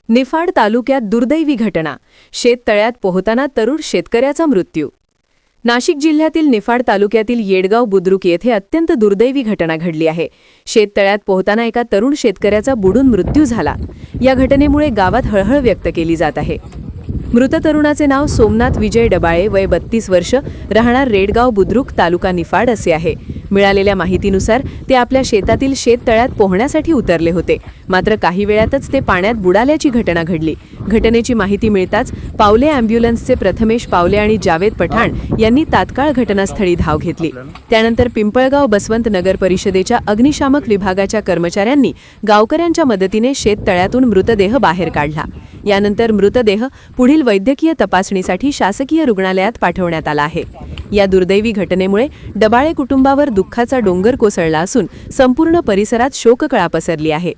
निफाड तालुक्यात दुर्दैवी घटना, शेततळ्यात पोहताना तरुण शेतकऱ्याचा मृत्यू। नाशिक जिल्ह्यातील निफाड तालुक्यातील येडगाव बुद्रुक येथे अत्यंत दुर्दैवी घटना घडली आहे। शेततळ्यात पोहताना एका तरुण शेतकऱ्याचा बुडून मृत्यू झाला। या घटनेमुळे गावात हळहळ व्यक्त केली जात आहे। मृत तरुणाचे नाव सोमनाथ विजय डबाळे, वय 32 वर्ष, राहणार रेडगाव बुद्रुक, तालुका निफाड असे आहे। मिळालेल्या माहितीनुसार ते आपल्या शेतातील शेततळ्यात पोहण्यासाठी उतरले होते, मात्र काही वेळातच ते पाण्यात बुडाल्याची घटना घडली। घटनेची माहिती मिळताच पावले ॲम्ब्युलन्सचे प्रथमेश पावले आणि जावेद पठाण यांनी तात्काळ घटनास्थळी धाव घेतली। त्यानंतर पिंपळगाव बसवंत नगर परिषदेच्या अग्निशामक विभागाच्या कर्मचाऱ्यांनी गावकऱ्यांच्या मदतीने शेततळ्यातून मृतदेह बाहेर काढला। यानंतर मृतदेह पुढील वैद्यकीय तपासणीसाठी शासकीय रुग्णालयात पाठवण्यात आला आहे। या दुर्दैवी घटनेमुळे डबाळे कुटुंबावर दुःखाचा डोंगर कोसळला असून संपूर्ण परिसरात शोककळा पसरली आहे।